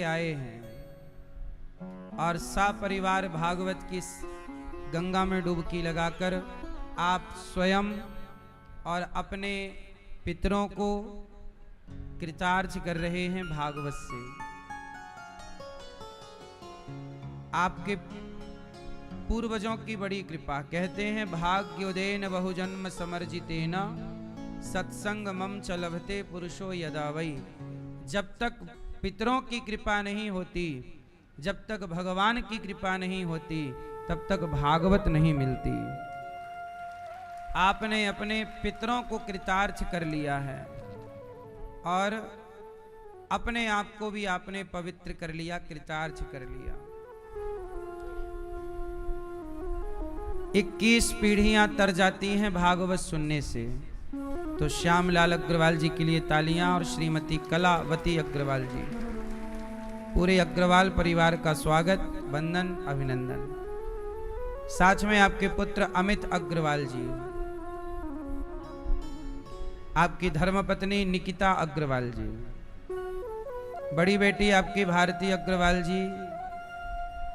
आए हैं और सपरिवार भागवत की गंगा में डुबकी लगाकर आप स्वयं और अपने पितरों को कृतार्थ कर रहे हैं भागवत से। आपके पूर्वजों की बड़ी कृपा। कहते हैं भाग्योदयन बहुजन्म समर्जितेन सत्संग मम च लभते पुरुषो यदा वै। जब तक पितरों की कृपा नहीं होती, जब तक भगवान की कृपा नहीं होती, तब तक भागवत नहीं मिलती। आपने अपने पितरों को कृतार्थ कर लिया है और अपने आप को भी आपने पवित्र कर लिया, कृतार्थ कर लिया। 21 पीढ़ियां तर जाती हैं भागवत सुनने से। तो श्यामलाल अग्रवाल जी के लिए तालियां और श्रीमती कलावती अग्रवाल जी, पूरे अग्रवाल परिवार का स्वागत, वंदन, अभिनंदन। साथ में आपके पुत्र अमित अग्रवाल जी, आपकी धर्मपत्नी निकिता अग्रवाल जी, बड़ी बेटी आपकी भारती अग्रवाल जी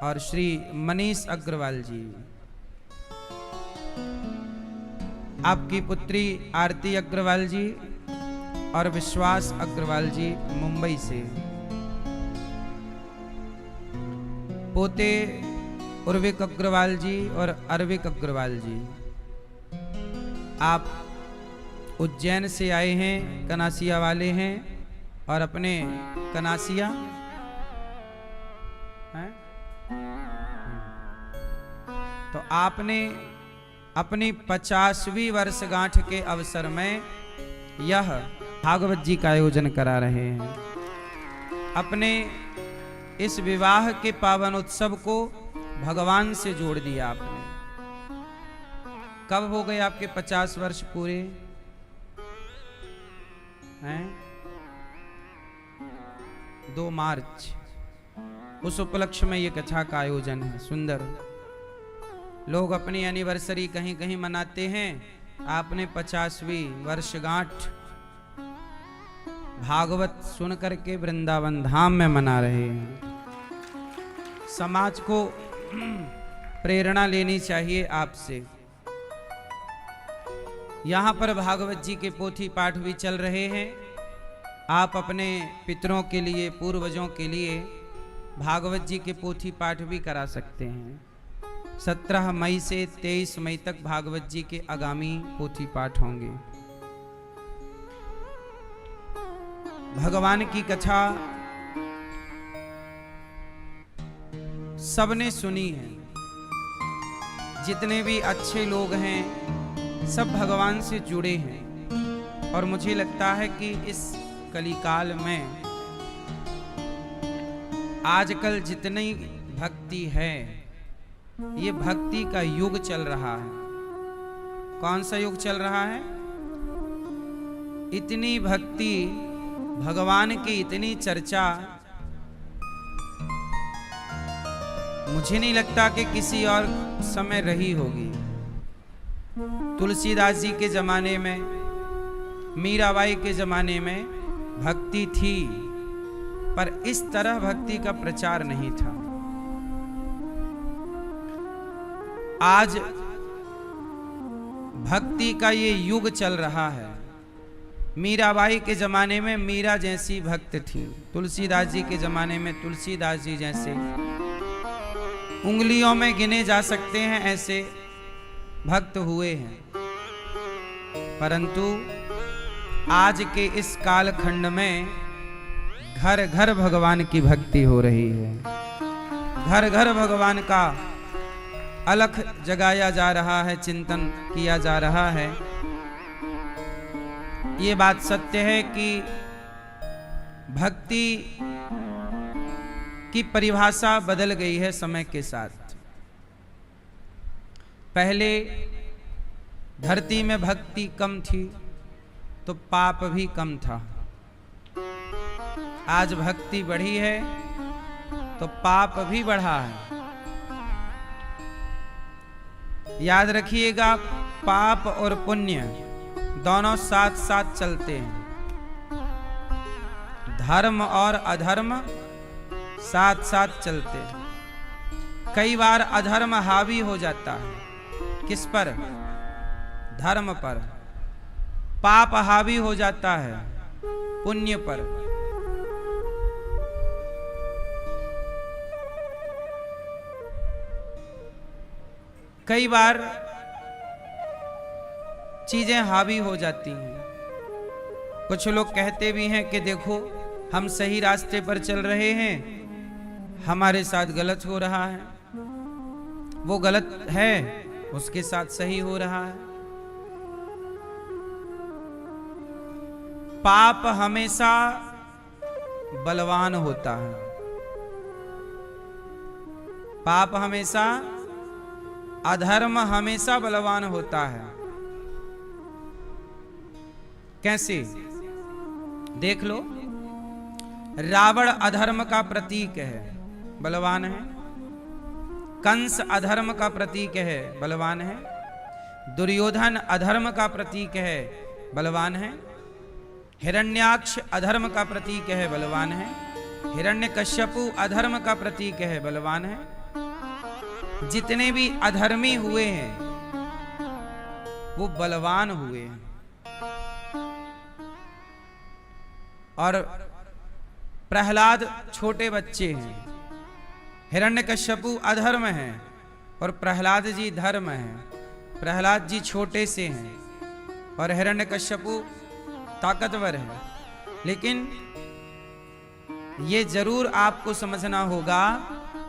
और श्री मनीष अग्रवाल जी, आपकी पुत्री आरती अग्रवाल जी और विश्वास अग्रवाल जी मुंबई से, पोते उर्विक अग्रवाल जी और अरविक अग्रवाल जी। आप उज्जैन से आए हैं, कनासिया वाले हैं और अपने कनासिया हैं? तो आपने अपनी 50वीं वर्षगांठ के अवसर में यह भागवत जी का आयोजन करा रहे हैं। अपने इस विवाह के पावन उत्सव को भगवान से जोड़ दिया आपने। कब हो गए आपके 50 वर्ष पूरे हैं? 2 मार्च। उस उपलक्ष्य में ये कथा का आयोजन है। सुंदर लोग अपनी एनिवर्सरी कहीं कहीं मनाते हैं, आपने 50वीं वर्षगांठ भागवत सुन करके वृंदावन धाम में मना रहे हैं। समाज को प्रेरणा लेनी चाहिए आपसे। यहाँ पर भागवत जी के पोथी पाठ भी चल रहे हैं। आप अपने पितरों के लिए, पूर्वजों के लिए भागवत जी के पोथी पाठ भी करा सकते हैं। 17 मई से 23 मई तक भागवत जी के आगामी पोथी पाठ होंगे। भगवान की कथा सबने सुनी है। जितने भी अच्छे लोग हैं सब भगवान से जुड़े हैं। और मुझे लगता है कि इस कलिकाल में आजकल जितनी भक्ति है, ये भक्ति का युग चल रहा है। कौन सा युग चल रहा है? इतनी भक्ति, भगवान की इतनी चर्चा, मुझे नहीं लगता कि किसी और समय रही होगी। तुलसीदास जी के जमाने में, मीराबाई के जमाने में भक्ति थी, पर इस तरह भक्ति का प्रचार नहीं था। आज भक्ति का ये युग चल रहा है। मीराबाई के जमाने में मीरा जैसी भक्त थी, तुलसीदास जी के जमाने में तुलसीदास जी जैसे, उंगलियों में गिने जा सकते हैं ऐसे भक्त हुए हैं। परंतु आज के इस कालखंड में घर घर भगवान की भक्ति हो रही है। घर घर भगवान का अलख जगाया जा रहा है, चिंतन किया जा रहा है। ये बात सत्य है कि भक्ति की परिभाषा बदल गई है समय के साथ। पहले धरती में भक्ति कम थी तो पाप भी कम था। आज भक्ति बढ़ी है तो पाप भी बढ़ा है। याद रखिएगा, पाप और पुण्य दोनों साथ साथ चलते हैं। धर्म और अधर्म साथ साथ चलते हैं। कई बार अधर्म हावी हो जाता है, किस पर? धर्म पर। पाप हावी हो जाता है पुण्य पर। कई बार चीजें हावी हो जाती हैं। कुछ लोग कहते भी हैं कि देखो हम सही रास्ते पर चल रहे हैं, हमारे साथ गलत हो रहा है, वो गलत है उसके साथ सही हो रहा है। पाप हमेशा बलवान होता है, पाप हमेशा, अधर्म हमेशा बलवान होता है। कैसे? देख लो, रावण अधर्म का प्रतीक है, बलवान है। कंस अधर्म का प्रतीक है, बलवान है। दुर्योधन अधर्म का प्रतीक है, बलवान है। हिरण्याक्ष अधर्म का प्रतीक है, बलवान है। हिरण्यकश्यपु अधर्म का प्रतीक है, बलवान है। जितने भी अधर्मी हुए हैं वो बलवान हुए हैं। और प्रहलाद छोटे बच्चे हैं। हिरण्यकश्यपु अधर्म है और प्रहलाद जी धर्म है। प्रहलाद जी छोटे से हैं और हिरण्यकश्यपु ताकतवर है। लेकिन ये जरूर आपको समझना होगा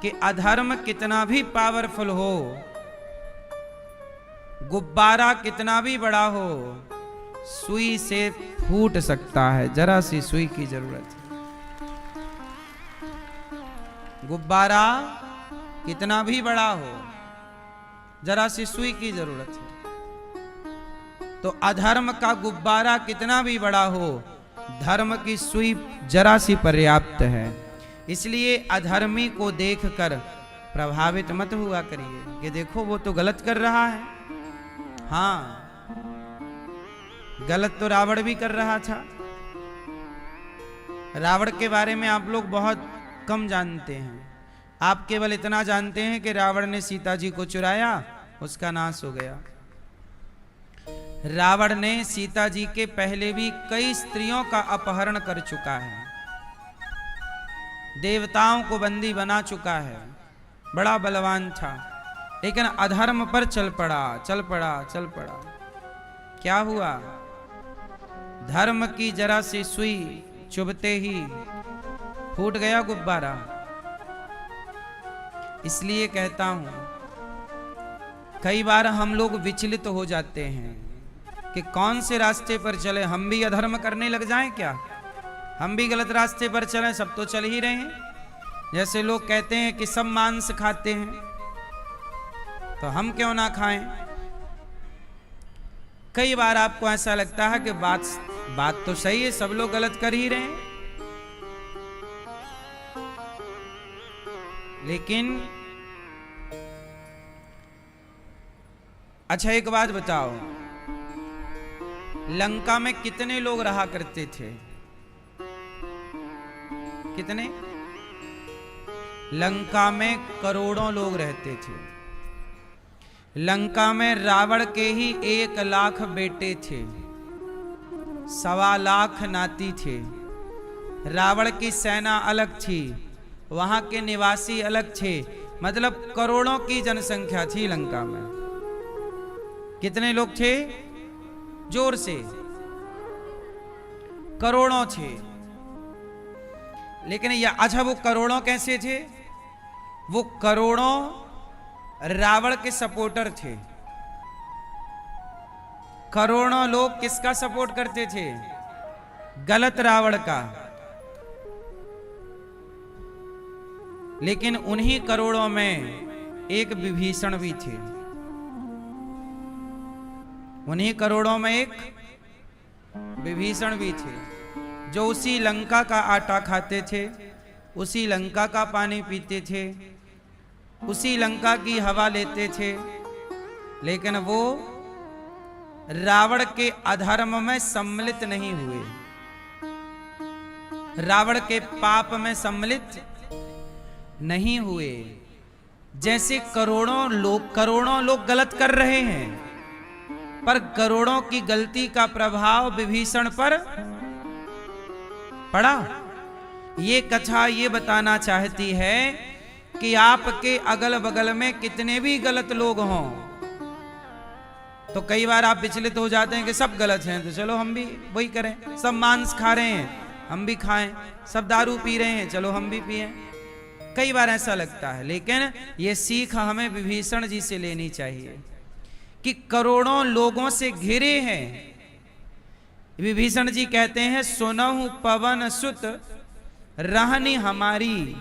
कि अधर्म कितना भी पावरफुल हो, गुब्बारा कितना भी बड़ा हो, सुई से फूट सकता है। जरा सी सुई की जरूरत है। गुब्बारा कितना भी बड़ा हो, जरा सी सुई की जरूरत है। तो अधर्म का गुब्बारा कितना भी बड़ा हो, धर्म की सुई जरा सी पर्याप्त है। इसलिए अधर्मी को देखकर प्रभावित मत हुआ करिए कि देखो वो तो गलत कर रहा है। हाँ, गलत तो रावण भी कर रहा था। रावण के बारे में आप लोग बहुत कम जानते हैं। आप केवल इतना जानते हैं कि रावण ने सीता जी को चुराया, उसका नाश हो गया। रावण ने सीता जी के पहले भी कई स्त्रियों का अपहरण कर चुका है, देवताओं को बंदी बना चुका है, बड़ा बलवान था। लेकिन अधर्म पर चल पड़ा, चल पड़ा, चल पड़ा। क्या हुआ? धर्म की जरा सी सुई चुभते ही फूट गया गुब्बारा। इसलिए कहता हूं, कई बार हम लोग विचलित हो जाते हैं कि कौन से रास्ते पर चले। हम भी अधर्म करने लग जाएं क्या? हम भी गलत रास्ते पर चलें? सब तो चल ही रहे हैं। जैसे लोग कहते हैं कि सब मांस खाते हैं, तो हम क्यों ना खाएं? कई बार आपको ऐसा लगता है कि बात तो सही है, सब लोग गलत कर ही रहे हैं। लेकिन अच्छा एक बात बताओ, लंका में कितने लोग रहा करते थे? कितने? लंका में करोड़ों लोग रहते थे। लंका में रावण के ही 1 लाख बेटे थे, 1.25 लाख नाती थे। रावण की सेना अलग थी, वहां के निवासी अलग थे। मतलब करोड़ों की जनसंख्या थी लंका में। कितने लोग थे? जोर से, करोड़ों थे। लेकिन अच्छा, वो करोड़ों कैसे थे? वो करोड़ों रावण के सपोर्टर थे। करोड़ों लोग किसका सपोर्ट करते थे? गलत रावण का। लेकिन उन्हीं करोड़ों में एक विभीषण भी थे। उन्हीं करोड़ों में एक विभीषण भी थे, जो उसी लंका का आटा खाते थे, उसी लंका का पानी पीते थे, उसी लंका की हवा लेते थे। लेकिन वो रावण के अधर्म में सम्मिलित नहीं हुए, रावण के पाप में सम्मिलित नहीं हुए। जैसे करोड़ों लोग गलत कर रहे हैं, पर करोड़ों की गलती का प्रभाव विभीषण पर पड़ा। ये कथा ये बताना चाहती है कि आपके अगल बगल में कितने भी गलत लोग हों, तो कई बार आप विचलित हो जाते हैं कि सब गलत हैं तो चलो हम भी वही करें। सब मांस खा रहे हैं हम भी खाएं, सब दारू पी रहे हैं चलो हम भी पिएं। कई बार ऐसा लगता है, लेकिन ये सीख हमें विभीषण जी से लेनी चाहिए कि करोड़ों लोगों से घिरे हैं। विभीषण जी कहते हैं सुनहु पवन सुत रहनी हमारी।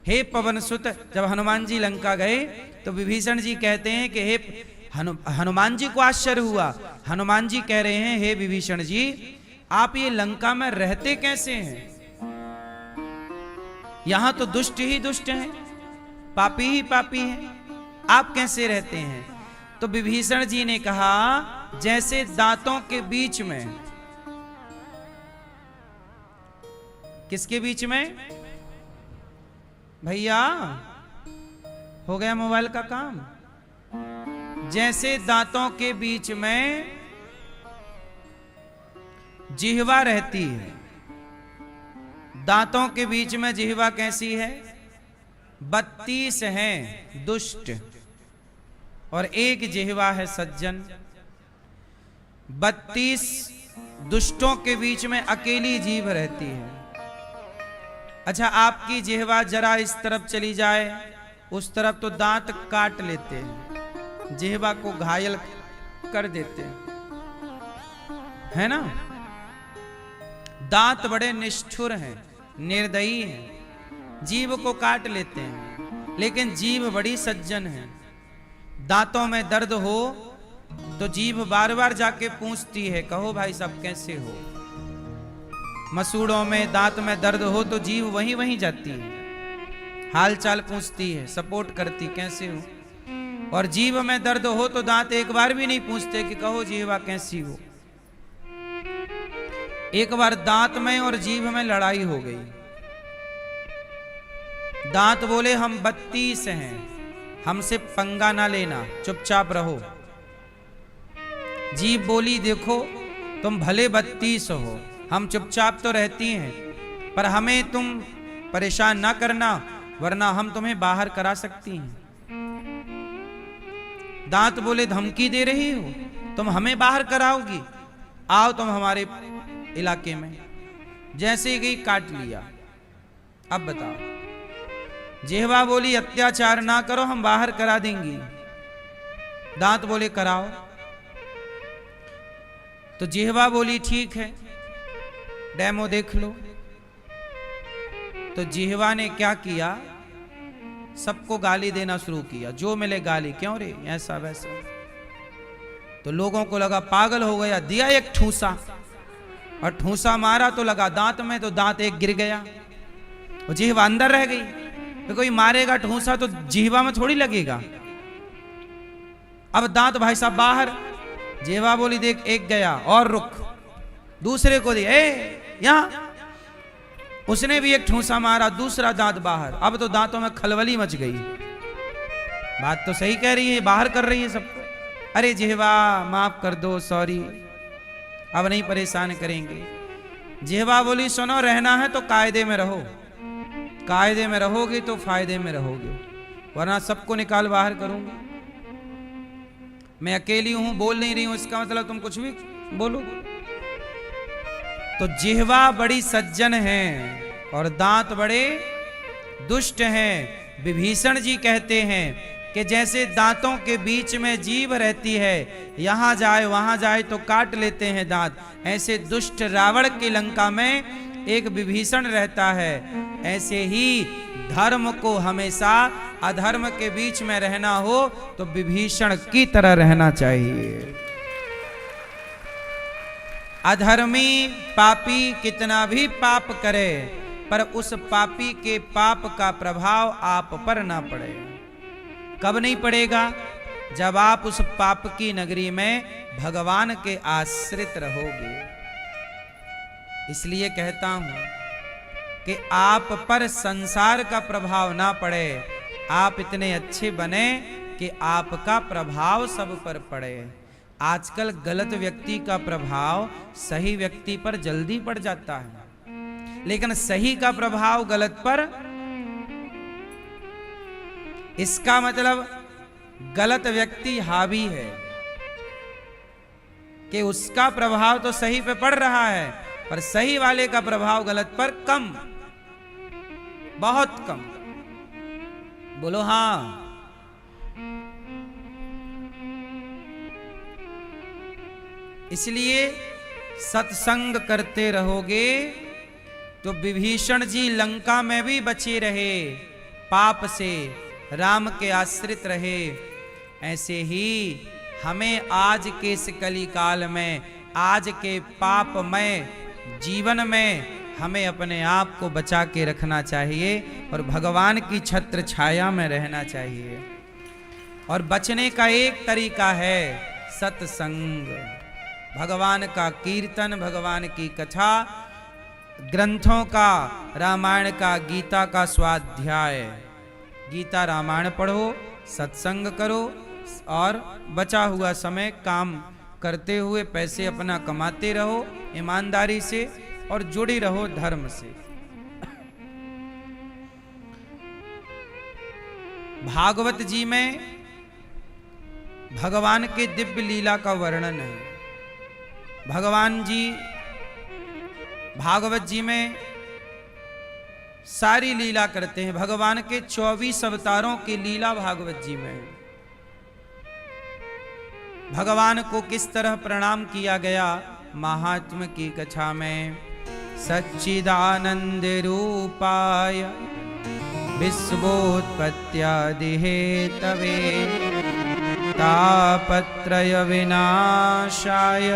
हे पवन सुत, जब हनुमान जी लंका गए तो विभीषण जी कहते हैं कि हे हनुमान जी को आश्चर्य हुआ। हनुमान जी कह रहे हैं हे विभीषण जी, आप ये लंका में रहते कैसे हैं? यहां तो दुष्ट ही दुष्ट हैं, पापी ही पापी हैं, आप कैसे रहते हैं? तो विभीषण जी ने कहा जैसे दांतों के बीच में, किसके बीच में भैया? हो गया मोबाइल का काम। जैसे दांतों के बीच में जिह्वा रहती है। दांतों के बीच में जिह्वा कैसी है? 32 हैं दुष्ट और एक जिह्वा है सज्जन। 32 दुष्टों के बीच में अकेली जीभ रहती है। अच्छा, आपकी जिह्वा जरा इस तरफ चली जाए, उस तरफ तो दांत काट लेते हैं, जिह्वा को घायल कर देते हैं, है ना? दांत बड़े निष्ठुर हैं, निर्दयी हैं, जीभ को काट लेते हैं, लेकिन जीभ बड़ी सज्जन है। दांतों में दर्द हो तो जीभ बार बार जाके पूछती है कहो भाई सब कैसे हो। मसूड़ों में दांत में दर्द हो तो जीभ वहीं वहीं जाती है, हाल चाल पूछती है, सपोर्ट करती कैसे हो। और जीभ में दर्द हो तो दांत एक बार भी नहीं पूछते कि कहो जीवा कैसी हो। एक बार दांत में और जीभ में लड़ाई हो गई। दांत बोले हम 32 हैं, हमसे पंगा ना लेना, चुपचाप रहो। जीभ बोली देखो तुम भले 32 हो, हम चुपचाप तो रहती हैं, पर हमें तुम परेशान ना करना वरना हम तुम्हें बाहर करा सकती हैं। दांत बोले धमकी दे रही हो, तुम हमें बाहर कराओगी, आओ तुम हमारे इलाके में। जैसे ही गई काट लिया। अब बताओ। जिह्वा बोली अत्याचार ना करो, हम बाहर करा देंगी। दांत बोले कराओ। तो जिह्वा बोली ठीक है, डेमो देख लो। तो जिह्वा ने क्या किया, सबको गाली देना शुरू किया, जो मिले गाली, क्यों रे ऐसा वैसा। तो लोगों को लगा पागल हो गया, दिया एक ठूसा, और ठूसा मारा तो लगा दांत में, तो दांत एक गिर गया, वो जिह्वा अंदर रह गई। तो कोई मारेगा ठूसा तो जिह्वा में थोड़ी लगेगा। अब दांत भाई साहब बाहर। जिह्वा बोली देख एक गया और रुक, दूसरे को दे, यहां। उसने भी एक ठूसा मारा, दूसरा दांत बाहर। अब तो दांतों में खलबली मच गई। बात तो सही कह रही है, बाहर कर रही है सबको। अरे जिह्वा माफ कर दो, सॉरी, अब नहीं परेशान करेंगे। जिह्वा बोली सुनो, रहना है तो कायदे में रहो, कायदे में रहोगे तो फायदे में रहोगे, वरना सबको निकाल बाहर करूंगा। मैं अकेली हूं, बोल नहीं रही हूं, इसका मतलब तुम कुछ भी बोलो। तो जिह्वा बड़ी सज्जन है और दांत बड़े दुष्ट हैं। विभीषण जी कहते हैं कि जैसे दांतों के बीच में जीभ रहती है, यहां जाए वहां जाए तो काट लेते हैं दांत, ऐसे दुष्ट रावण की लंका में एक विभीषण रहता है। ऐसे ही धर्म को हमेशा अधर्म के बीच में रहना हो तो विभीषण की तरह रहना चाहिए। अधर्मी पापी कितना भी पाप करे, पर उस पापी के पाप का प्रभाव आप पर ना पड़े। कब नहीं पड़ेगा? जब आप उस पाप की नगरी में भगवान के आश्रित रहोगे। इसलिए कहता हूं कि आप पर संसार का प्रभाव ना पड़े, आप इतने अच्छे बने कि आपका प्रभाव सब पर पड़े। आजकल गलत व्यक्ति का प्रभाव सही व्यक्ति पर जल्दी पड़ जाता है, लेकिन सही का प्रभाव गलत पर, इसका मतलब गलत व्यक्ति हावी है कि उसका प्रभाव तो सही पे पड़ रहा है, पर सही वाले का प्रभाव गलत पर कम, बहुत कम। बोलो हां। इसलिए सत्संग करते रहोगे तो विभीषण जी लंका में भी बचे रहे, पाप से राम के आश्रित रहे। ऐसे ही हमें आज के इस कली काल में, आज के पापमय जीवन में हमें अपने आप को बचा के रखना चाहिए और भगवान की छत्र छाया में रहना चाहिए। और बचने का एक तरीका है सत्संग, भगवान का कीर्तन, भगवान की कथा, ग्रंथों का, रामायण का, गीता का स्वाध्याय। गीता रामायण पढ़ो, सत्संग करो और बचा हुआ समय काम करते हुए पैसे अपना कमाते रहो ईमानदारी से और जुड़ी रहो धर्म से। भागवत जी में भगवान के दिव्य लीला का वर्णन है। भगवान जी भागवत जी में सारी लीला करते हैं। भगवान के 24 अवतारों की लीला भागवत जी में है। भगवान को किस तरह प्रणाम किया गया महात्म की कथा में। सच्चिदानंद रूपाय विश्वोत्पत्त्यादि हेतवे तापत्रय विनाशाय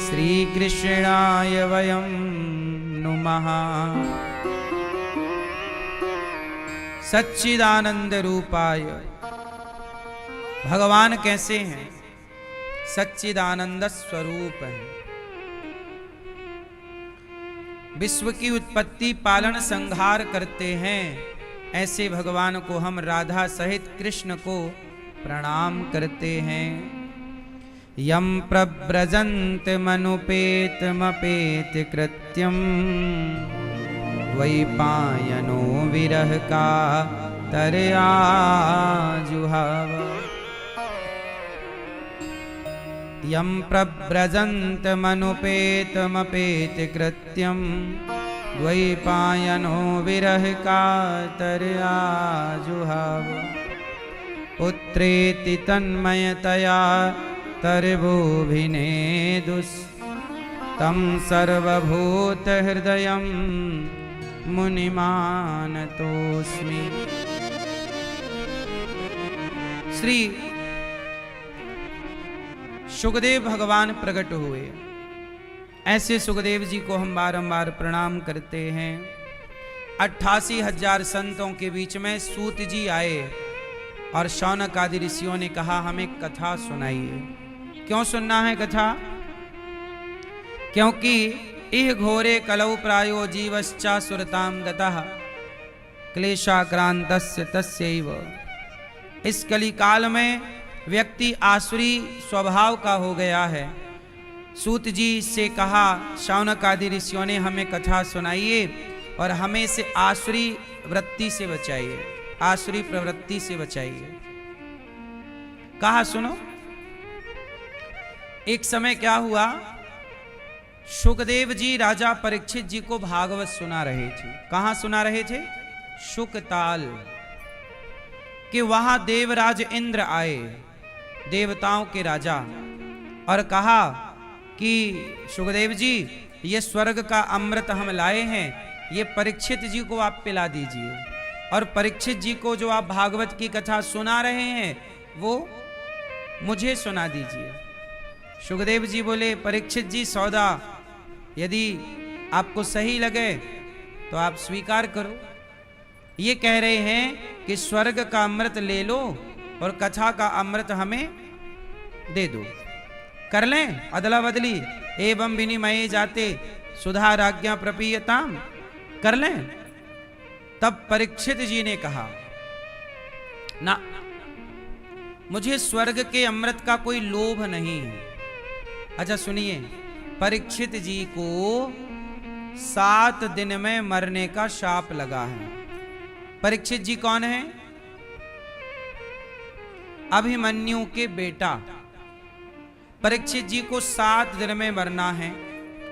श्री कृष्णाय वयं नुमः। सच्चिदानंद रूपाय, भगवान कैसे हैं? सच्चिदानंद स्वरूप है। विश्व की उत्पत्ति पालन संहार करते हैं, ऐसे भगवान को हम राधा सहित कृष्ण को प्रणाम करते हैं। यम प्रव्रजन्त मनुपेत मपेत कृत्यम वैपायनो विरह का तरया जुहाव। यम प्रव्रजन्त मनुपेत मपेत कृत्यम द्वैपायनो विरह का तरया जुहाव। पुत्रेति तन्मयतया तरवोभिनेदुस् तं सर्वभूत हृदयं मुनिमानतोस्मि। श्री सुखदेव भगवान प्रकट हुए। ऐसे सुखदेव जी को हम बारंबार प्रणाम करते हैं। 88,000 संतों के बीच में सूत जी आए और शौनक आदि ऋषियों ने कहा हमें कथा सुनाइए। क्यों सुनना है कथा? क्योंकि इह घोरे कलौ प्रायो जीवश्चा सुरताम गतः क्लेशाक्रांतस्य तस्यैव। इस कली काल में व्यक्ति आसुरी स्वभाव का हो गया है। सूत जी से कहा, शौनक आदि ऋषियों ने हमें कथा सुनाइए और हमें से आसुरी वृत्ति से बचाइए, आसुरी प्रवृत्ति से बचाइए। कहा सुनो। एक समय क्या हुआ, सुखदेव जी राजा परीक्षित जी को भागवत सुना रहे थे। कहां सुना रहे थे? शुकताल कि वहां देवराज इंद्र आए, देवताओं के राजा, और कहा कि सुखदेव जी ये स्वर्ग का अमृत हम लाए हैं, ये परीक्षित जी को आप पिला दीजिए, और परीक्षित जी को जो आप भागवत की कथा सुना रहे हैं वो मुझे सुना दीजिए। सुखदेव जी बोले, परीक्षित जी सौदा यदि आपको सही लगे तो आप स्वीकार करो। ये कह रहे हैं कि स्वर्ग का अमृत ले लो और कथा का अमृत हमें दे दो, कर लें अदला बदली, एवं विनिमय जाते सुधा राज्ञा प्रपीयताम, कर लें। तब परीक्षित जी ने कहा, ना, मुझे स्वर्ग के अमृत का कोई लोभ नहीं है। अच्छा सुनिए, परीक्षित जी को 7 दिन में मरने का शाप लगा है। परीक्षित जी कौन है? अभिमन्यु के बेटा। परीक्षित जी को 7 दिन में मरना है,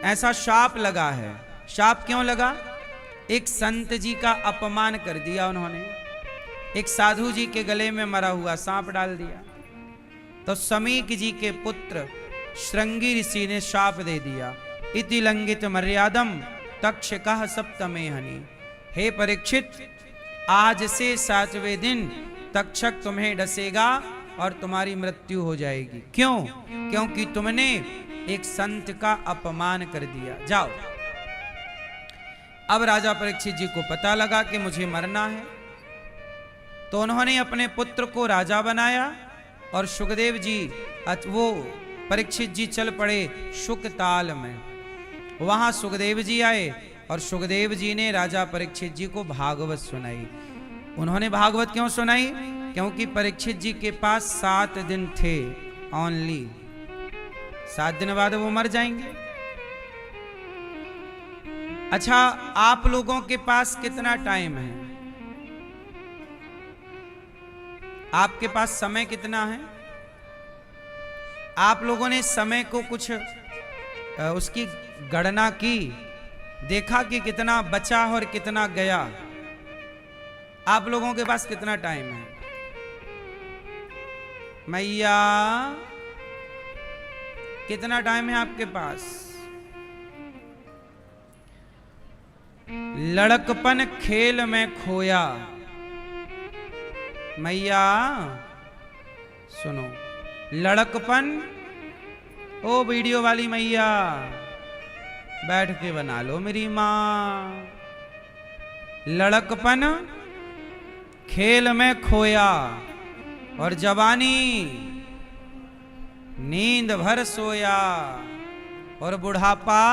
ऐसा शाप लगा है। शाप क्यों लगा? एक संत जी का अपमान कर दिया उन्होंने, एक साधु जी के गले में मरा हुआ सांप डाल दिया। तो समीक जी के पुत्र श्रृंगी ऋषि ने शाप दे दिया, इति लंघित मर्यादम तक्षकः सप्तमे हनि। हे परीक्षित, आज से 7वें दिन तक्षक तुम्हें डसेगा और तुम्हारी मृत्यु हो जाएगी। क्यों? क्योंकि तुमने एक संत का अपमान कर दिया। जाओ। अब राजा परीक्षित जी को पता लगा कि मुझे मरना है, तो उन्होंने अपने पुत्र को राजा बनाया और सुखदेव जी, वो परीक्षित जी चल पड़े शुकताल में। वहां सुखदेव जी आए और सुखदेव जी ने राजा परीक्षित जी को भागवत सुनाई। उन्होंने भागवत क्यों सुनाई? क्योंकि परीक्षित जी के पास 7 दिन थे ओनली, 7 दिन बाद वो मर जाएंगे। अच्छा, आप लोगों के पास कितना टाइम है? आपके पास समय कितना है? आप लोगों ने समय को कुछ उसकी गणना की, देखा कि कितना बचा और कितना गया? आप लोगों के पास कितना टाइम है? मैया, कितना टाइम है आपके पास? लड़कपन खेल में खोया। मैया सुनो, लड़कपन, ओ वीडियो वाली मैया बैठ के बना लो मेरी माँ। लड़कपन खेल में खोया और जवानी नींद भर सोया, और बुढ़ापा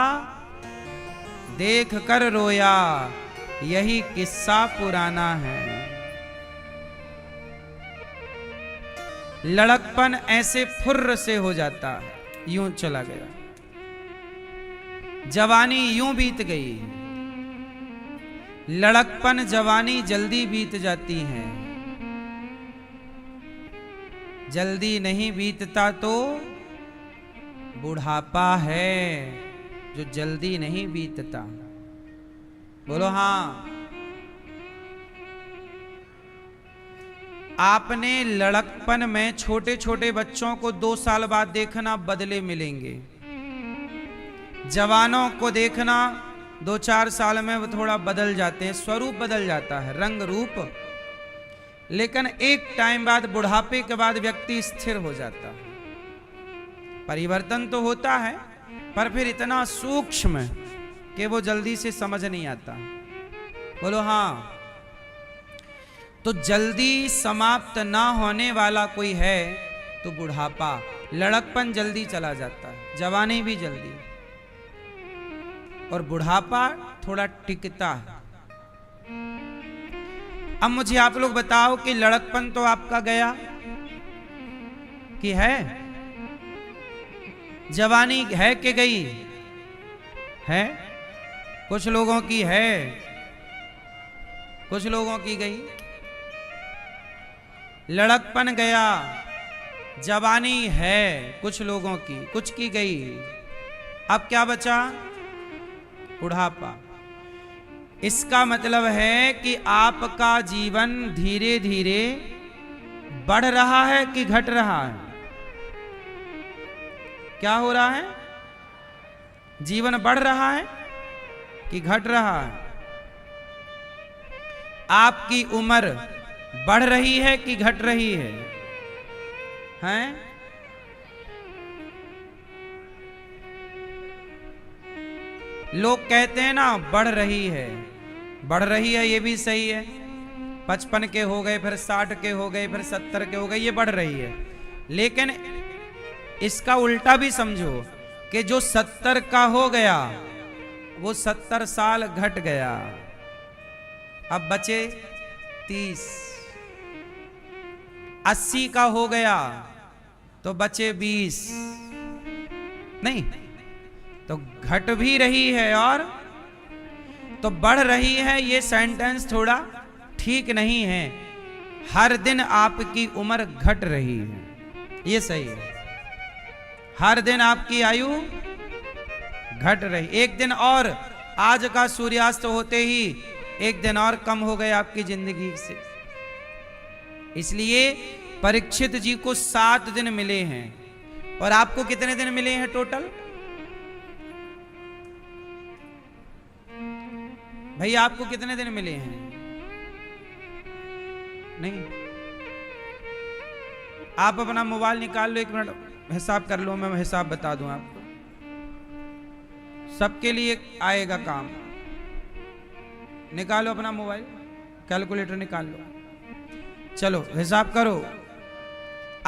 देख कर रोया। यही किस्सा पुराना है। लड़कपन ऐसे फुर्र से हो जाता है, यूं चला गया। जवानी यूं बीत गई। लड़कपन जवानी जल्दी बीत जाती है, जल्दी नहीं बीतता तो बुढ़ापा है जो जल्दी नहीं बीतता। बोलो हाँ। आपने लड़कपन में छोटे छोटे बच्चों को 2 साल बाद देखना, बदले मिलेंगे। जवानों को देखना 2-4 साल में वो थोड़ा बदल जाते हैं, स्वरूप बदल जाता है, रंग रूप। लेकिन एक टाइम बाद, बुढ़ापे के बाद व्यक्ति स्थिर हो जाता है। परिवर्तन तो होता है, पर फिर इतना सूक्ष्म कि वो जल्दी से समझ नहीं आता। बोलो हाँ। तो जल्दी समाप्त ना होने वाला कोई है तो बुढ़ापा। लड़कपन जल्दी चला जाता है, जवानी भी जल्दी, और बुढ़ापा थोड़ा टिकता है। अब मुझे आप लोग बताओ कि लड़कपन तो आपका गया कि है? जवानी है कि गई? है? कुछ लोगों की है, कुछ लोगों की गई। लड़कपन गया, जवानी है कुछ लोगों की, कुछ की गई। अब क्या बचा? बुढ़ापा। इसका मतलब है कि आपका जीवन धीरे धीरे बढ़ रहा है कि घट रहा है? क्या हो रहा है? जीवन बढ़ रहा है कि घट रहा है? आपकी उम्र बढ़ रही है कि घट रही है? हैं? लोग कहते हैं ना बढ़ रही है, बढ़ रही है, ये भी सही है। 55 के हो गए, फिर 60 के हो गए, फिर 70 के हो गए, ये बढ़ रही है। लेकिन इसका उल्टा भी समझो कि जो 70 का हो गया वो 70 साल घट गया, अब बचे 30। 80 का हो गया तो बचे 20। नहीं तो घट भी रही है और तो बढ़ रही है, ये सेंटेंस थोड़ा ठीक नहीं है। हर दिन आपकी उम्र घट रही है, ये सही है। हर दिन आपकी आयु घट रही। एक दिन और, आज का सूर्यास्त होते ही एक दिन और कम हो गए आपकी जिंदगी से। इसलिए परीक्षित जी को 7 दिन मिले हैं। और आपको कितने दिन मिले हैं टोटल? भैया आपको कितने दिन मिले हैं? नहीं, आप अपना मोबाइल निकाल लो, 1 मिनट हिसाब कर लो, मैं हिसाब बता दूं आपको। सबके लिए आएगा काम। निकालो अपना मोबाइल, कैलकुलेटर निकाल लो, चलो हिसाब करो।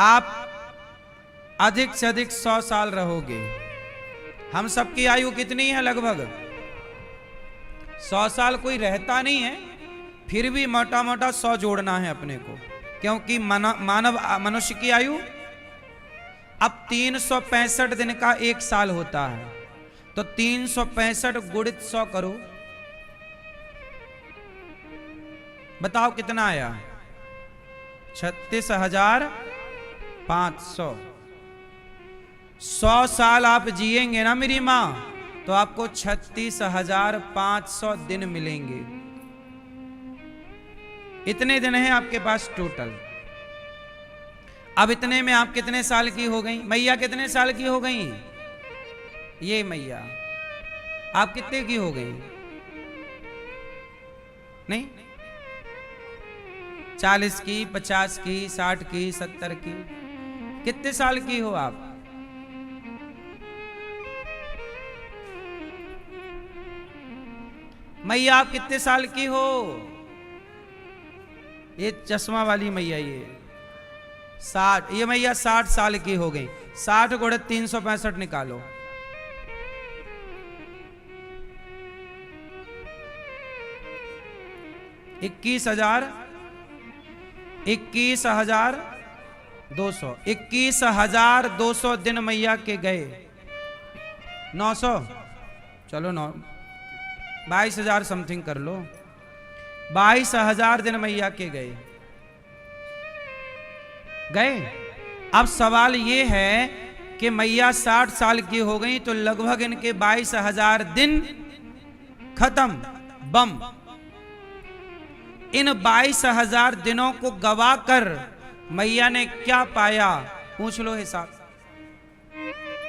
आप अधिक से अधिक 100 साल रहोगे। हम सबकी आयु कितनी है? लगभग 100 साल। कोई रहता नहीं है, फिर भी मोटा मोटा 100 जोड़ना है अपने को, क्योंकि मानव मनुष्य की आयु अब 365 दिन का 1 साल होता है। तो 365 गुणित 100 करो, बताओ कितना आया? 36,500। 100 साल आप जिएंगे ना मेरी माँ, तो आपको 36,500 दिन मिलेंगे। इतने दिन हैं आपके पास टोटल। अब इतने में आप कितने साल की हो गई? मैया कितने साल की हो गई? ये मैया आप कितने की हो गई? नहीं, 40 की, 50 की, 60 की, 70 की। कितने साल की हो आप? मैया आप कितने साल की हो? ये चश्मा वाली मैया, ये 60, ये मैया 60 साल की हो गई। 60 गुणित 365 निकालो। 21,200 दिन मैया के गए। 900, चलो 22,000 समथिंग कर लो। 22,000 दिन मैया के गए। अब सवाल ये है कि मैया 60 साल की हो गई, तो लगभग इनके 22,000 दिन खत्म, बम। इन 22,000 दिनों को गवा कर मैया ने क्या पाया? पूछ लो हिसाब।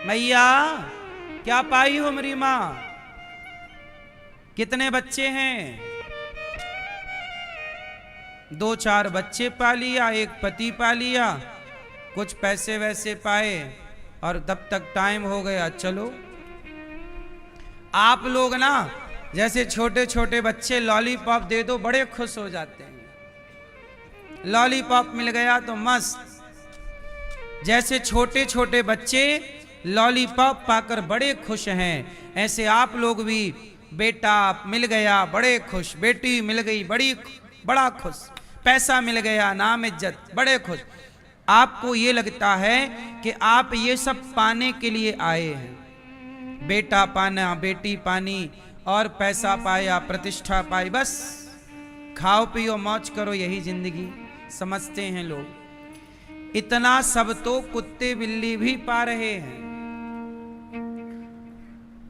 मैया क्या पाई हो मेरी मां? कितने बच्चे हैं? 2-4 बच्चे पा लिया, एक पति पा लिया, कुछ पैसे वैसे पाए, और तब तक टाइम हो गया। चलो आप लोग ना जैसे छोटे छोटे बच्चे लॉलीपॉप दे दो बड़े खुश हो जाते हैं। लॉलीपॉप मिल गया तो मस्त। जैसे छोटे छोटे बच्चे लॉलीपॉप पाकर बड़े खुश हैं, ऐसे आप लोग भी बेटा मिल गया बड़े खुश, बेटी मिल गई बड़ा खुश, पैसा मिल गया, नाम इज्जत, बड़े खुश। आपको ये लगता है कि आप ये सब पाने के लिए आए हैं। बेटा पाना, बेटी पानी, और पैसा पाया, प्रतिष्ठा पाई, बस खाओ पियो मौज करो, यही जिंदगी समझते हैं लोग। इतना सब तो कुत्ते बिल्ली भी पा रहे हैं।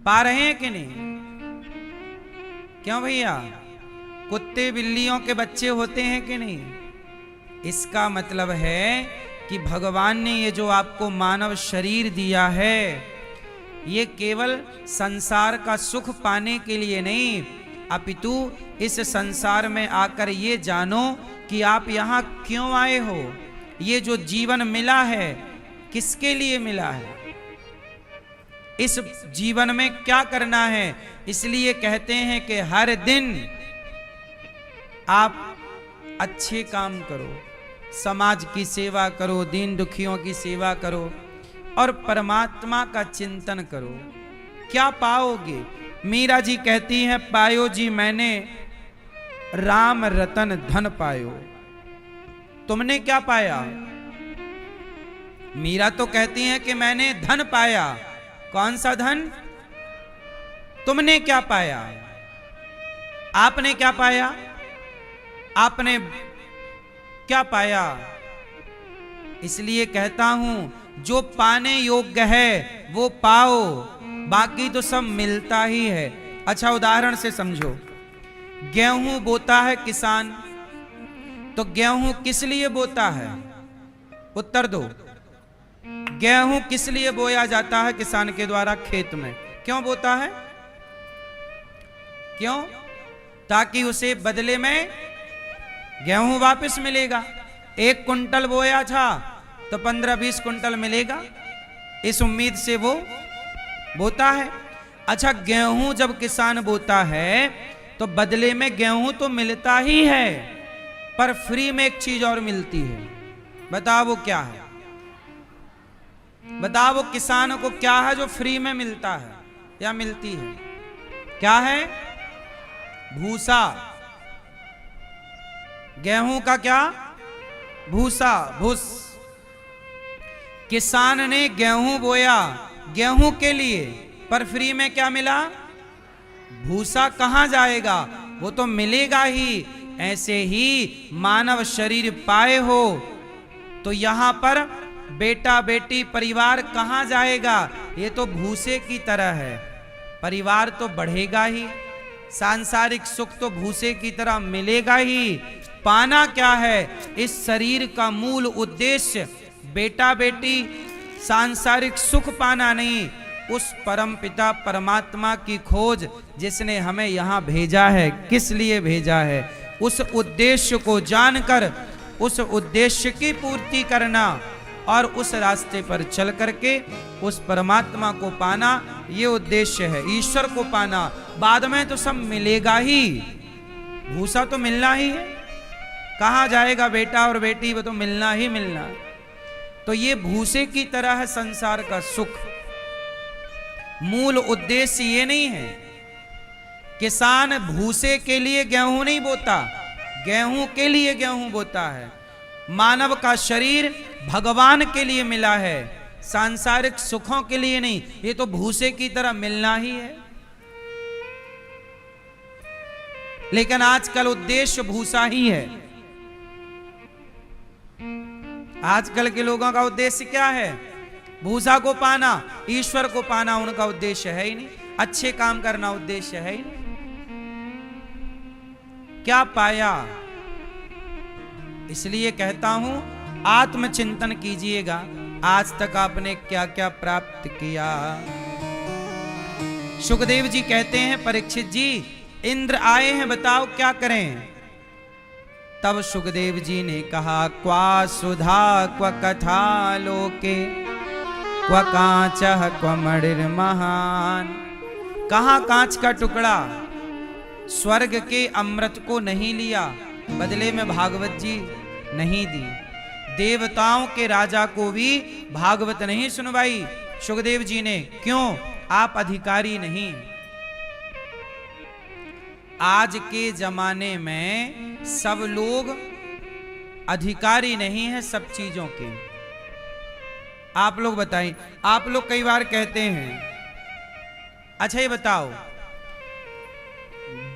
पा रहे हैं कि नहीं? क्यों भैया? कुत्ते बिल्लियों के बच्चे होते हैं कि नहीं? इसका मतलब है कि भगवान ने ये जो आपको मानव शरीर दिया है, ये केवल संसार का सुख पाने के लिए नहीं, अपितु इस संसार में आकर ये जानो कि आप यहाँ क्यों आए हो। ये जो जीवन मिला है किसके लिए मिला है, इस जीवन में क्या करना है। इसलिए कहते हैं कि हर दिन आप अच्छे काम करो, समाज की सेवा करो, दीन दुखियों की सेवा करो, और परमात्मा का चिंतन करो। क्या पाओगे? मीरा जी कहती हैं पायो जी मैंने राम रतन धन पायो। तुमने क्या पाया? मीरा तो कहती हैं कि मैंने धन पाया। कौन सा धन? तुमने क्या पाया? आपने क्या पाया? आपने क्या पाया? इसलिए कहता हूं जो पाने योग्य है वो पाओ, बाकी तो सब मिलता ही है। अच्छा उदाहरण से समझो, गेहूं बोता है किसान, तो गेहूं किस लिए बोता है? उत्तर दो। गेहूं किस लिए बोया जाता है किसान के द्वारा खेत में? क्यों बोता है? क्यों? ताकि उसे बदले में गेहूं वापस मिलेगा। 1 कुंटल बोया था तो 15-20 कुंटल मिलेगा, इस उम्मीद से वो बोता है। अच्छा गेहूं जब किसान बोता है तो बदले में गेहूं तो मिलता ही है, पर फ्री में एक चीज और मिलती है। बताओ वो क्या है? बताओ वो किसान को क्या है जो फ्री में मिलता है या मिलती है? क्या है? भूसा। गेहूं का क्या? भूसा, भूस। किसान ने गेहूं बोया गेहूं के लिए, पर फ्री में क्या मिला? भूसा। कहां जाएगा? वो तो मिलेगा ही। ऐसे ही मानव शरीर पाए हो तो यहां पर बेटा बेटी परिवार कहां जाएगा? ये तो भूसे की तरह है। परिवार तो बढ़ेगा ही, सांसारिक सुख तो भूसे की तरह मिलेगा ही। पाना क्या है? इस शरीर का मूल उद्देश्य बेटा बेटी सांसारिक सुख पाना नहीं, उस परम पिता परमात्मा की खोज जिसने हमें यहां भेजा है। किस लिए भेजा है? उस उद्देश्य को जानकर उस उद्देश्य की पूर्ति करना और उस रास्ते पर चल करके उस परमात्मा को पाना, ये उद्देश्य है। ईश्वर को पाना, बाद में तो सब मिलेगा ही। भूसा तो मिलना ही है। कहां जाएगा बेटा और बेटी? वो तो मिलना ही मिलना। तो ये भूसे की तरह है संसार का सुख। मूल उद्देश्य ये नहीं है। किसान भूसे के लिए गेहूं नहीं बोता, गेहूं के लिए गेहूं बोता है। मानव का शरीर भगवान के लिए मिला है, सांसारिक सुखों के लिए नहीं। ये तो भूसे की तरह मिलना ही है। लेकिन आजकल उद्देश्य भूसा ही है। आजकल के लोगों का उद्देश्य क्या है? भूसा को पाना, ईश्वर को पाना उनका उद्देश्य है ही नहीं। अच्छे काम करना उद्देश्य है ही नहीं। क्या पाया? इसलिए कहता हूं आत्मचिंतन कीजिएगा, आज तक आपने क्या क्या प्राप्त किया। सुखदेव जी कहते हैं परीक्षित जी इंद्र आए हैं, बताओ क्या करें? तब सुखदेव जी ने कहा क्वा सुधा क्व कथा लोके क्व कांचः क्व मणिर् महान। कहां कांच का टुकड़ा? स्वर्ग के अमृत को नहीं लिया, बदले में भागवत जी नहीं दी। देवताओं के राजा को भी भागवत नहीं सुनवाई सुखदेव जी ने। क्यों? आप अधिकारी नहीं। आज के जमाने में सब लोग अधिकारी नहीं है सब चीजों के। आप लोग बताइए, आप लोग कई बार कहते हैं, अच्छा ये बताओ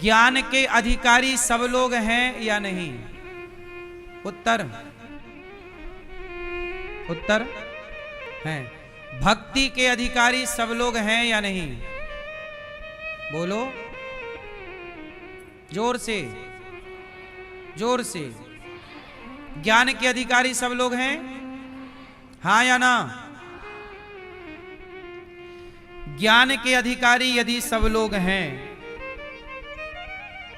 ज्ञान के अधिकारी सब लोग हैं या नहीं? उत्तर उत्तर हैं। भक्ति के अधिकारी सब लोग हैं या नहीं? बोलो जोर से, जोर से। ज्ञान के अधिकारी सब लोग हैं, हां या ना? ज्ञान के अधिकारी यदि सब लोग हैं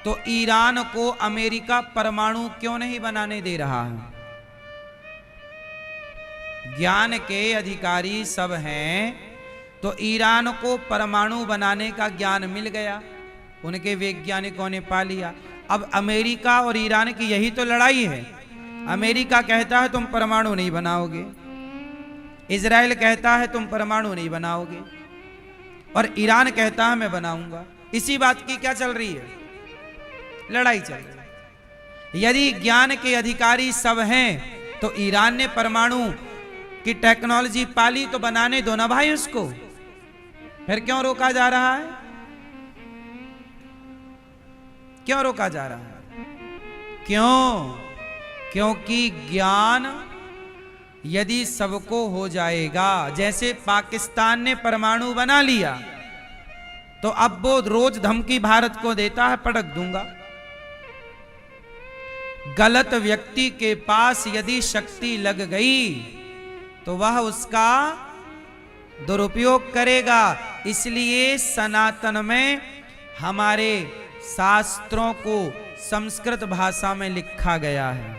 तो ईरान को अमेरिका परमाणु क्यों नहीं बनाने दे रहा है? ज्ञान के अधिकारी सब हैं तो ईरान को परमाणु बनाने का ज्ञान मिल गया, उनके वैज्ञानिकों ने पा लिया। अब अमेरिका और ईरान की यही तो लड़ाई है। अमेरिका कहता है तुम परमाणु नहीं बनाओगे, इजराइल कहता है तुम परमाणु नहीं बनाओगे, और ईरान कहता है मैं बनाऊंगा। इसी बात की क्या चल रही है? लड़ाई चल रही है। यदि ज्ञान के अधिकारी सब हैं तो ईरान ने परमाणु की टेक्नोलॉजी पाली तो बनाने दो ना भाई उसको, फिर क्यों रोका जा रहा है? क्यों रोका जा रहा है? क्यों? क्योंकि ज्ञान यदि सबको हो जाएगा, जैसे पाकिस्तान ने परमाणु बना लिया तो अब वो रोज धमकी भारत को देता है, पटक दूंगा। गलत व्यक्ति के पास यदि शक्ति लग गई तो वह उसका दुरुपयोग करेगा। इसलिए सनातन में हमारे शास्त्रों को संस्कृत भाषा में लिखा गया है।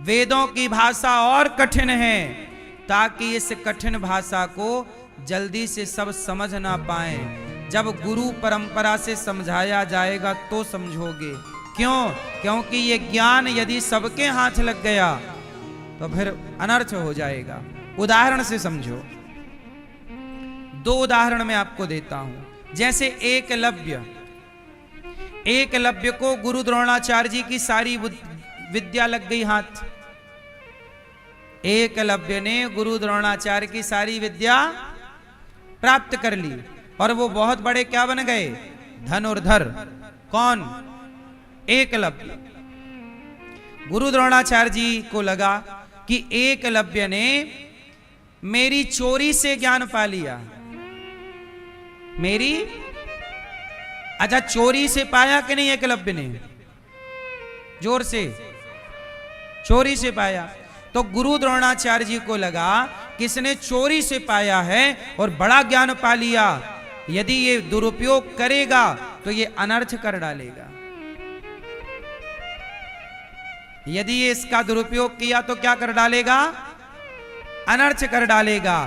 वेदों की भाषा और कठिन है ताकि इस कठिन भाषा को जल्दी से सब समझ ना पाए। जब गुरु परंपरा से समझाया जाएगा तो समझोगे। क्यों? क्योंकि ये ज्ञान यदि सबके हाथ लग गया तो फिर अनर्थ हो जाएगा। उदाहरण से समझो। दो उदाहरण मैं आपको देता हूं। जैसे एकलव्य को गुरु द्रोणाचार्य जी की सारी विद्या लग गई हाथ। एकलव्य ने गुरु द्रोणाचार्य की सारी विद्या प्राप्त कर ली और वो बहुत बड़े क्या बन गए? धनुर्धर। कौन? एकलव्य। गुरु द्रोणाचार्य जी को लगा कि एकलव्य ने मेरी चोरी से ज्ञान पा लिया। मेरी अच्छा चोरी से पाया कि नहीं? एकलव्य ने जोर से चोरी से पाया। तो गुरु द्रोणाचार्य जी को लगा किसने चोरी से पाया है और बड़ा ज्ञान पा लिया, यदि ये दुरुपयोग करेगा तो ये अनर्थ कर डालेगा। यदि ये इसका दुरुपयोग किया तो क्या कर डालेगा? अनर्थ कर डालेगा।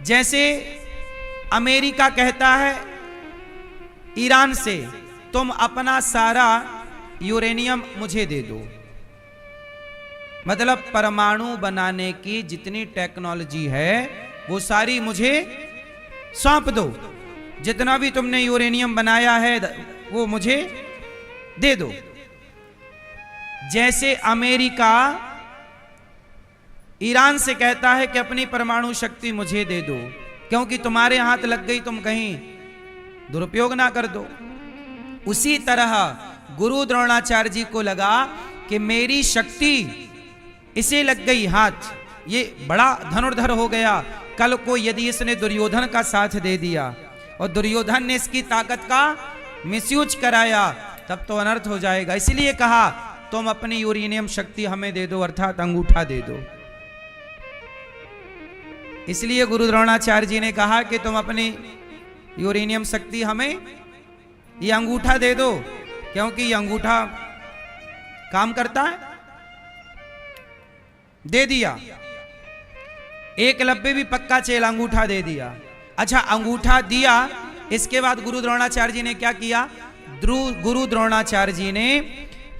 जैसे अमेरिका कहता है ईरान से, तुम अपना सारा यूरेनियम मुझे दे दो। मतलब परमाणु बनाने की जितनी टेक्नोलॉजी है वो सारी मुझे सौंप दो। जितना भी तुमने यूरेनियम बनाया है वो मुझे दे दो। जैसे अमेरिका ईरान से कहता है कि अपनी परमाणु शक्ति मुझे दे दो, क्योंकि तुम्हारे हाथ लग गई, तुम कहीं दुरुपयोग ना कर दो। उसी तरह गुरु द्रोणाचार्य जी को लगा कि मेरी शक्ति इसे लग गई हाथ, ये बड़ा धनुर्धर हो गया। कल को यदि इसने दुर्योधन का साथ दे दिया और दुर्योधन ने इसकी ताकत का मिसयूज कराया तब तो अनर्थ हो जाएगा। इसलिए कहा तुम अपनी यूरेनियम शक्ति हमें दे दो, अर्थात अंगूठा दे दो। इसलिए गुरु द्रोणाचार्य जी ने कहा कि तुम अपनी यूरेनियम शक्ति हमें ये अंगूठा दे दो, क्योंकि ये अंगूठा काम करता है। दे दिया। एकलव्य भी पक्का चेला अंगूठा दे दिया। अच्छा अंगूठा दिया, इसके बाद गुरु द्रोणाचार्य जी ने क्या किया? गुरु द्रोणाचार्य जी ने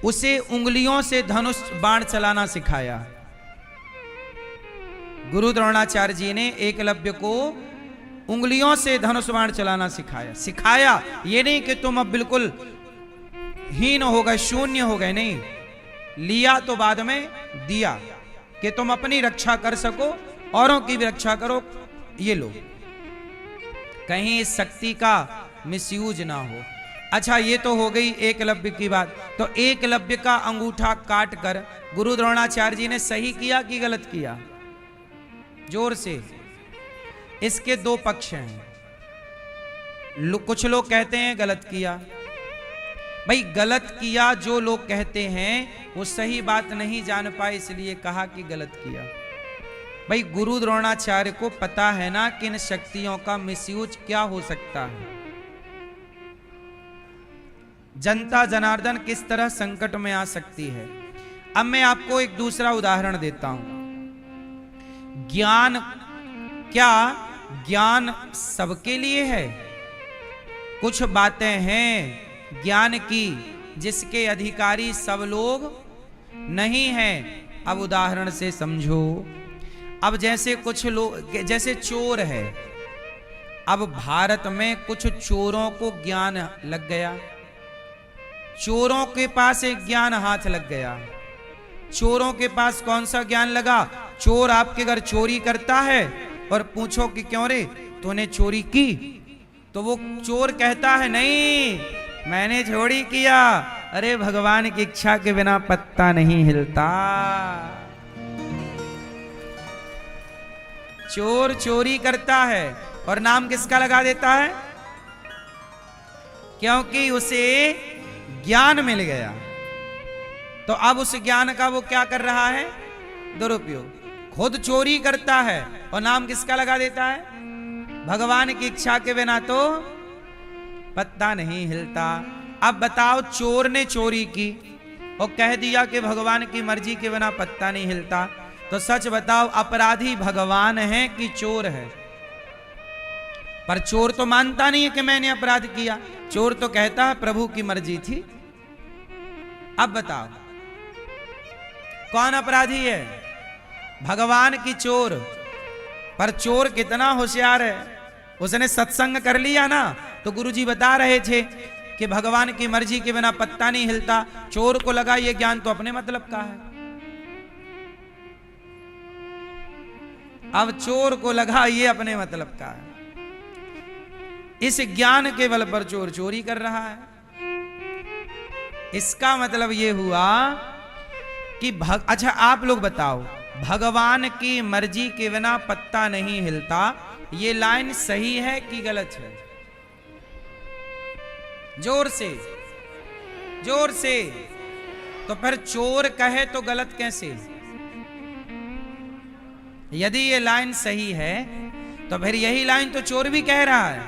उसे उंगलियों से धनुष बाण चलाना सिखाया। गुरु द्रोणाचार्य जी ने एकलव्य को उंगलियों से धनुष बाण चलाना सिखाया। ये नहीं कि तुम अब बिल्कुल हीन हो गए, शून्य हो गए, नहीं। लिया तो बाद में दिया कि तुम अपनी रक्षा कर सको, औरों की भी रक्षा करो, ये लो, कहीं इस शक्ति का मिसयूज ना हो। अच्छा ये तो हो गई एकलव्य की बात। तो एकलव्य का अंगूठा काट कर गुरु द्रोणाचार्य जी ने सही किया कि गलत किया? जोर से। इसके दो पक्ष हैं। कुछ लोग कहते हैं गलत किया। भाई गलत किया जो लोग कहते हैं वो सही बात नहीं जान पाए, इसलिए कहा कि गलत किया। भाई गुरु द्रोणाचार्य को पता है ना कि इन शक्तियों का मिसयूज क्या हो सकता है, जनता जनार्दन किस तरह संकट में आ सकती है। अब मैं आपको एक दूसरा उदाहरण देता हूं। ज्ञान, क्या ज्ञान सबके लिए है? कुछ बातें हैं ज्ञान की जिसके अधिकारी सब लोग नहीं हैं। अब उदाहरण से समझो। अब जैसे कुछ लोग, जैसे चोर है, अब भारत में कुछ चोरों को ज्ञान लग गया, चोरों के पास एक ज्ञान हाथ लग गया। चोरों के पास कौन सा ज्ञान लगा? चोर आपके घर चोरी करता है और पूछो कि क्यों रे तूने चोरी की, तो वो चोर कहता है नहीं मैंने चोरी किया, अरे भगवान की इच्छा के बिना पत्ता नहीं हिलता। चोर चोरी करता है और नाम किसका लगा देता है? क्योंकि उसे ज्ञान मिल गया। तो अब उस ज्ञान का वो क्या कर रहा है? दुरुपयोग। खुद चोरी करता है और नाम किसका लगा देता है? भगवान की इच्छा के बिना तो पत्ता नहीं हिलता। अब बताओ, चोर ने चोरी की और कह दिया कि भगवान की मर्जी के बिना पत्ता नहीं हिलता, तो सच बताओ अपराधी भगवान है कि चोर है? पर चोर तो मानता नहीं है कि मैंने अपराध किया, चोर तो कहता है प्रभु की मर्जी थी। अब बताओ कौन अपराधी है? भगवान की चोर। पर चोर कितना होशियार है, उसने सत्संग कर लिया ना, तो गुरुजी बता रहे थे कि भगवान की मर्जी के बिना पत्ता नहीं हिलता। चोर को लगा ये ज्ञान तो अपने मतलब का है। अब चोर को लगा ये अपने मतलब का है। इस ज्ञान के बल पर चोर चोरी कर रहा है। इसका मतलब ये हुआ कि अच्छा आप लोग बताओ, भगवान की मर्जी के बिना पत्ता नहीं हिलता, ये लाइन सही है कि गलत है? जोर से, जोर से। तो फिर चोर कहे तो गलत कैसे? यदि ये लाइन सही है तो फिर यही लाइन तो चोर भी कह रहा है,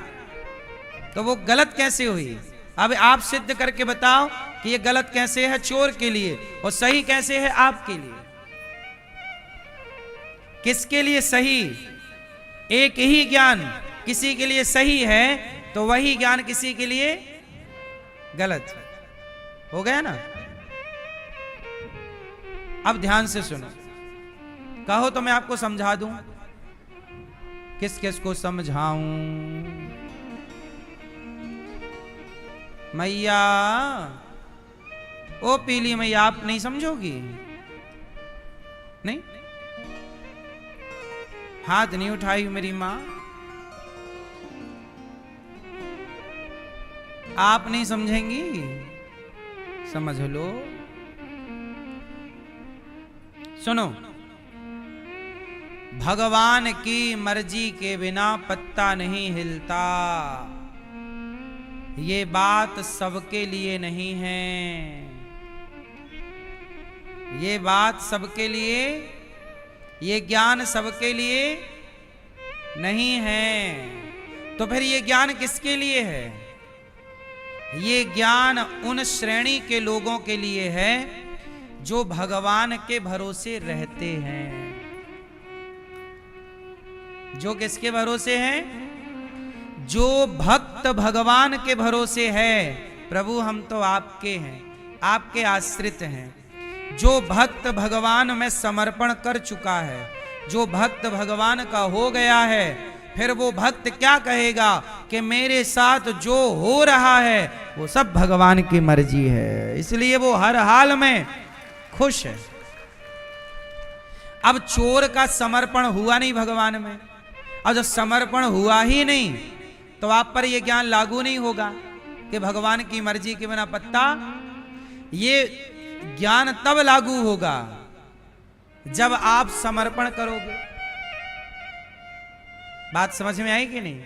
तो वो गलत कैसे हुई? अब आप सिद्ध करके बताओ कि ये गलत कैसे है चोर के लिए और सही कैसे है आपके लिए? किसके लिए सही? एक ही ज्ञान किसी के लिए सही है तो वही ज्ञान किसी के लिए गलत हो गया ना। अब ध्यान से सुनो, कहो तो मैं आपको समझा दूं। किस किस को समझाऊं? मैया, ओ पीली मैया, आप नहीं समझोगी? नहीं, हाथ नहीं उठाई मेरी मां। आप नहीं समझेंगी? समझ लो। सुनो, भगवान की मर्जी के बिना पत्ता नहीं हिलता, ये बात सबके लिए नहीं है। ये बात सबके लिए, ये ज्ञान सबके लिए नहीं है। तो फिर ये ज्ञान किसके लिए है? ये ज्ञान उन श्रेणी के लोगों के लिए है जो भगवान के भरोसे रहते हैं। जो किसके भरोसे हैं? जो भक्त भगवान के भरोसे है। प्रभु हम तो आपके हैं, आपके आश्रित हैं। जो भक्त भगवान में समर्पण कर चुका है, जो भक्त भगवान का हो गया है, फिर वो भक्त क्या कहेगा कि मेरे साथ जो हो रहा है वो सब भगवान की मर्जी है, इसलिए वो हर हाल में खुश है। अब चोर का समर्पण हुआ नहीं भगवान में, और जब समर्पण हुआ ही नहीं तो आप पर यह ज्ञान लागू नहीं होगा कि भगवान की मर्जी के बिना पत्ता। ये ज्ञान तब लागू होगा जब आप समर्पण करोगे। बात समझ में आई कि नहीं?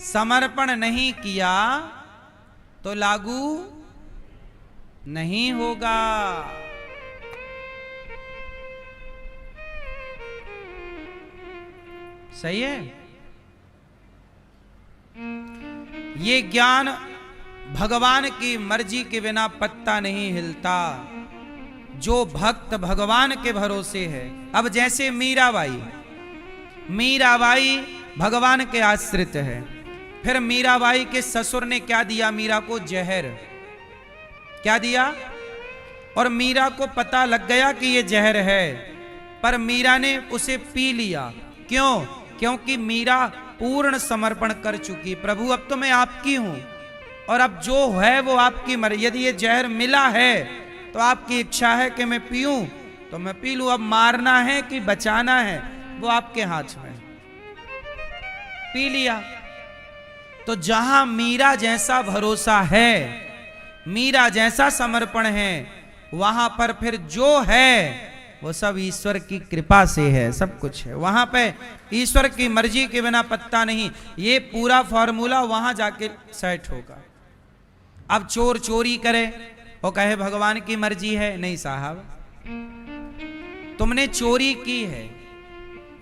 समर्पण नहीं किया तो लागू नहीं होगा। सही है? ये ज्ञान भगवान की मर्जी के बिना पत्ता नहीं हिलता, जो भक्त भगवान के भरोसे है। अब जैसे मीराबाई, मीराबाई भगवान के आश्रित है। फिर मीराबाई के ससुर ने क्या दिया मीरा को? जहर। क्या दिया? और मीरा को पता लग गया कि ये जहर है, पर मीरा ने उसे पी लिया। क्यों? क्योंकि मीरा पूर्ण समर्पण कर चुकी। प्रभु अब तो मैं आपकी हूं और अब जो है वो आपकी मर्जी। यदि ये जहर मिला है तो आपकी इच्छा है कि मैं पीऊं तो मैं पी लूं। अब मारना है कि बचाना है वो आपके हाथ में। पी लिया। तो जहां मीरा जैसा भरोसा है, मीरा जैसा समर्पण है, वहां पर फिर जो है वो सब ईश्वर की कृपा से है, सब कुछ है। वहां पे ईश्वर की मर्जी के बिना पत्ता नहीं। ये पूरा फॉर्मूला वहां जाके सेट होगा। अब चोर चोरी करे और कहे भगवान की मर्जी है, नहीं साहब, तुमने चोरी की है,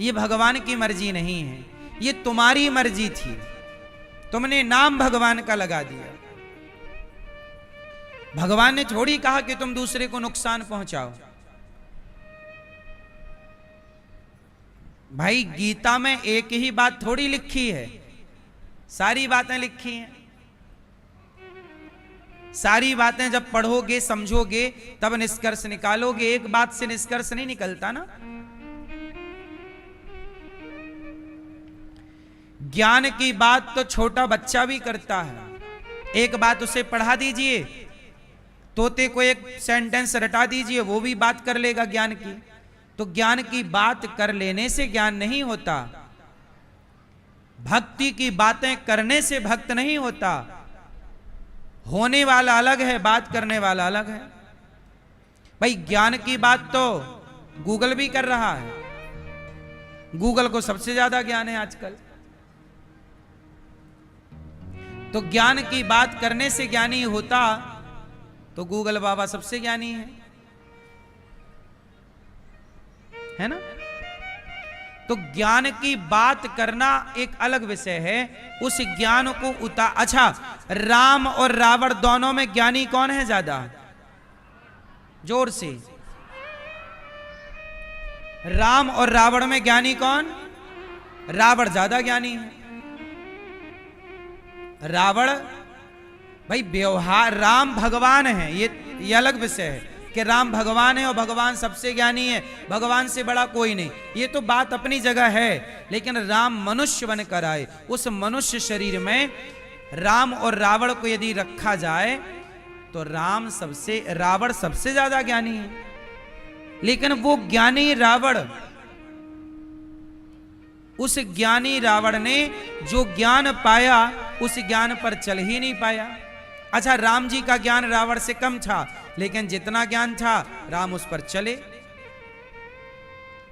ये भगवान की मर्जी नहीं है, ये तुम्हारी मर्जी थी। तुमने नाम भगवान का लगा दिया। भगवान ने थोड़ी कहा कि तुम दूसरे को नुकसान पहुंचाओ। भाई गीता में एक ही बात थोड़ी लिखी है, सारी बातें लिखी हैं। सारी बातें जब पढ़ोगे समझोगे तब निष्कर्ष निकालोगे। एक बात से निष्कर्ष नहीं निकलता ना। ज्ञान की बात तो छोटा बच्चा भी करता है। एक बात उसे पढ़ा दीजिए, तोते को एक सेंटेंस रटा दीजिए, वो भी बात कर लेगा ज्ञान की। तो ज्ञान की बात कर लेने से ज्ञान नहीं होता। भक्ति की बातें करने से भक्त नहीं होता। होने वाला अलग है, बात करने वाला अलग है। भाई ज्ञान की बात तो गूगल भी कर रहा है। गूगल को सबसे ज्यादा ज्ञान है आजकल। तो ज्ञान की बात करने से ज्ञानी होता तो गूगल बाबा सबसे ज्ञानी है ना। तो ज्ञान की बात करना एक अलग विषय है। उस ज्ञान को अच्छा, राम और रावण दोनों में ज्ञानी कौन है ज्यादा? जोर से। राम और रावण में ज्ञानी कौन? रावण ज्यादा ज्ञानी है। रावण भाई व्यवहार, राम भगवान है, ये अलग विषय है कि राम भगवान है और भगवान सबसे ज्ञानी है, भगवान से बड़ा कोई नहीं। ये तो बात अपनी जगह है। लेकिन राम मनुष्य बनकर आए, उस मनुष्य शरीर में राम और रावण को यदि रखा जाए तो रावण सबसे ज्यादा ज्ञानी है। लेकिन वो ज्ञानी रावण, उस ज्ञानी रावण ने जो ज्ञान पाया उस ज्ञान पर चल ही नहीं पाया। अच्छा, राम जी का ज्ञान रावण से कम था, लेकिन जितना ज्ञान था राम उस पर चले।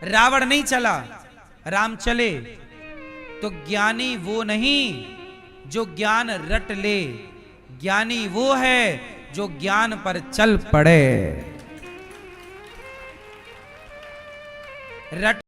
रावण नहीं चला, राम चले। तो ज्ञानी वो नहीं जो ज्ञान रट ले, ज्ञानी वो है जो ज्ञान पर चल पड़े। रट